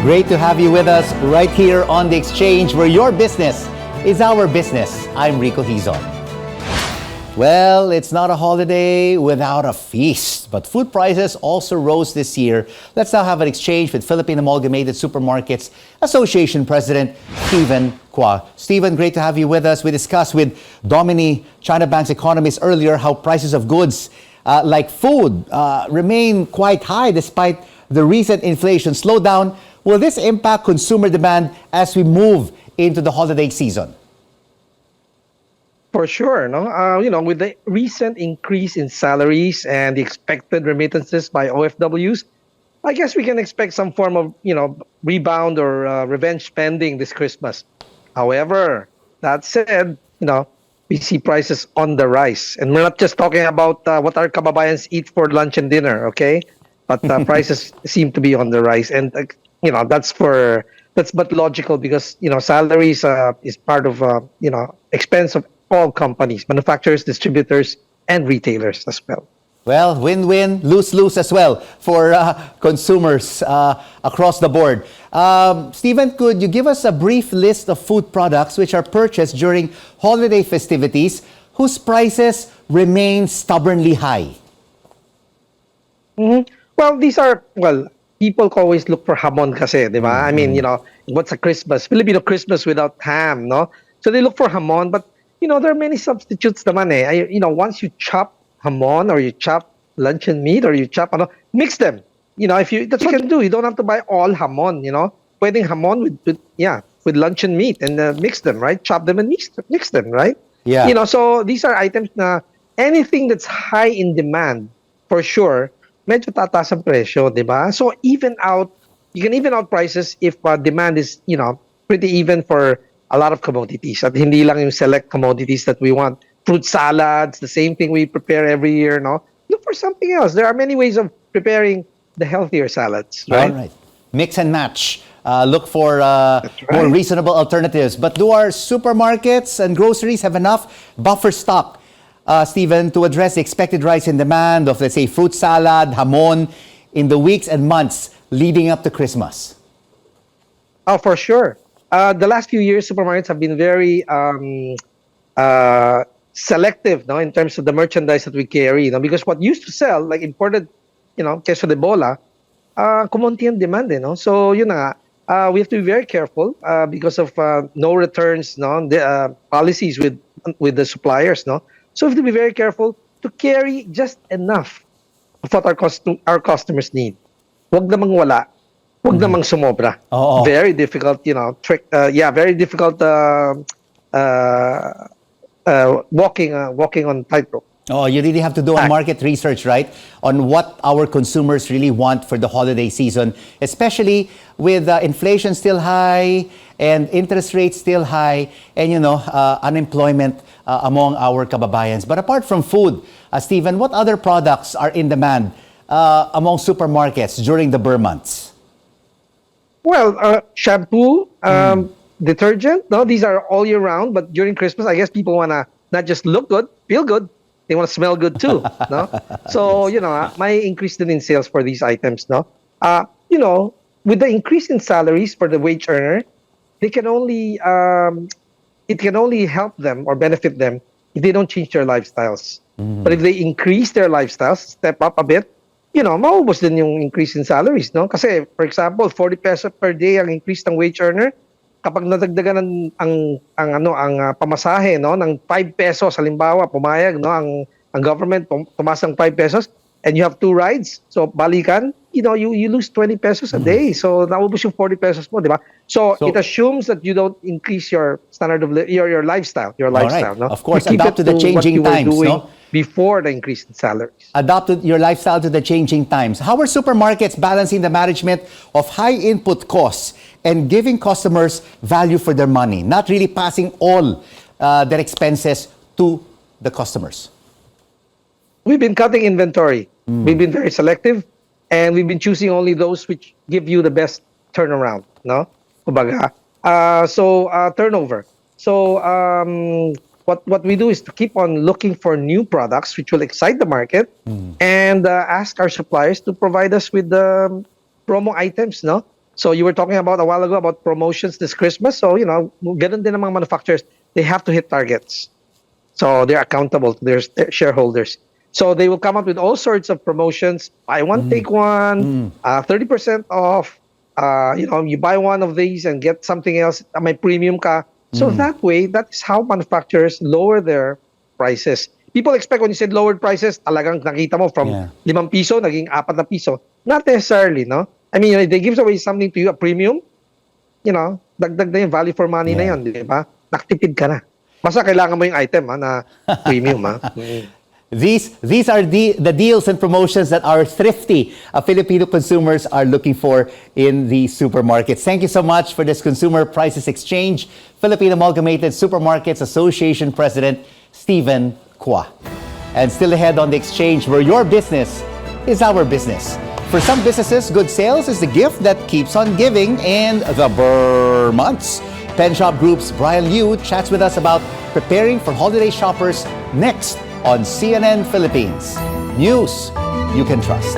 Great to have you with us right here on The Exchange, where your business is our business. I'm Rico Hizon. Well, it's not a holiday without a feast, but food prices also rose this year. Let's now have an exchange with Philippine Amalgamated Supermarkets Association President Steven Cua. Steven, great to have you with us. We discussed with Domini, China Bank's economist, earlier how prices of goods like food remain quite high despite the recent inflation slowdown. Will this impact consumer demand as we move into the holiday season? For sure, no. With the recent increase in salaries and the expected remittances by OFWs, I guess we can expect some form of, rebound or revenge spending this Christmas. However, that said, we see prices on the rise, and we're not just talking about what our kababayans eat for lunch and dinner, okay? But prices seem to be on the rise, and that's but logical because salaries is part of expense of all companies, manufacturers, distributors, and retailers as well. Well, win-win, lose-lose as well for consumers across the board. Steven, could you give us a brief list of food products which are purchased during holiday festivities whose prices remain stubbornly high? Mm-hmm. Well, people always look for hamon kasi, di ba? I mean, what's a Christmas? Filipino Christmas without ham, no? So they look for hamon, but there are many substitutes naman eh. Once you chop hamon or you chop luncheon meat or you chop mix them. That's what you can do. You don't have to buy all hamon, Pwedeng hamon with luncheon meat and mix them, right? Chop them and mix them, right? Yeah. So these are items na anything that's high in demand, for sure, medyo tataas ang presyo, di ba? So you can even out prices if demand is, pretty even for a lot of commodities. At hindi lang yung select commodities that we want. Fruit salads, the same thing we prepare every year, no? Look for something else. There are many ways of preparing the healthier salads, right? All right. Mix and match. Look for right. more reasonable alternatives. But do our supermarkets and groceries have enough buffer stock, Steven, to address the expected rise in demand of, let's say, fruit salad, hamon, in the weeks and months leading up to Christmas? Oh, for sure. The last few years, supermarkets have been very selective, no, in terms of the merchandise that we carry, because what used to sell, like imported, queso de bola, kumonti ang demand, So, we have to be very careful because of no returns, the policies with the suppliers, So we have to be very careful to carry just enough of what our customers need. Wag namang wala. Wag namang sumobra. Oo. Very difficult, very difficult walking on tightrope. Oh, you really have to do a market research, right, on what our consumers really want for the holiday season, especially with inflation still high and interest rates still high and, unemployment among our kababayans. But apart from food, Steven, what other products are in demand among supermarkets during the Burr months? Well, shampoo, detergent, these are all year round. But during Christmas, I guess people want to not just look good, feel good. They want to smell good too, no? So, may increase din in sales for these items, no? With the increase in salaries for the wage earner, it can only help them or benefit them if they don't change their lifestyles. But if they increase their lifestyles, step up a bit, maubos din yung increase in salaries, no? Kasi, for example, 40 pesos per day ang increase ng wage earner. Kapag nadagdagan ang pamasahe, ng 5 pesos, halimbawa, pumayag, ang government tumaas ng 5 pesos, and you have 2 rides, so balikan, you lose 20 pesos a day. So naubos yung 40 pesos mo, di ba? So it assumes that you don't increase your standard of your lifestyle, right. no? Of course, you keep adapt to the what changing you were times, doing no? Before the increase in salaries. Adapt your lifestyle to the changing times. How are supermarkets balancing the management of high input costs and giving customers value for their money, not really passing all their expenses to the customers? We've been cutting inventory. We've been very selective, and we've been choosing only those which give you the best turnaround, no? Kumbaga. Turnover. So, what we do is to keep on looking for new products which will excite the market and ask our suppliers to provide us with the promo items, no? So you were talking about a while ago about promotions this Christmas. So, ganun din ang mga manufacturers. They have to hit targets. So they're accountable to their shareholders. So they will come up with all sorts of promotions. Buy one, take one, 30% off. You buy one of these and get something else. May premium ka. So that way, that is how manufacturers lower their prices. People expect when you said lowered prices, talagang nakita mo from 5 piso, naging 4 na piso. Not necessarily, no? I mean, they give away something to you, a premium, dagdag na yung value for money na yun, di ba? Nakatipid ka na. Basta kailangan mo yung item na premium. These are the deals and promotions that our thrifty Filipino consumers are looking for in the supermarkets. Thank you so much for this Consumer Prices Exchange, Philippine Amalgamated Supermarkets Association President Steven Cua. And still ahead on the exchange, where your business is our business. For some businesses, good sales is the gift that keeps on giving in the Burr months. Pen Shop Group's Brian Liu chats with us about preparing for holiday shoppers next on CNN Philippines. News you can trust.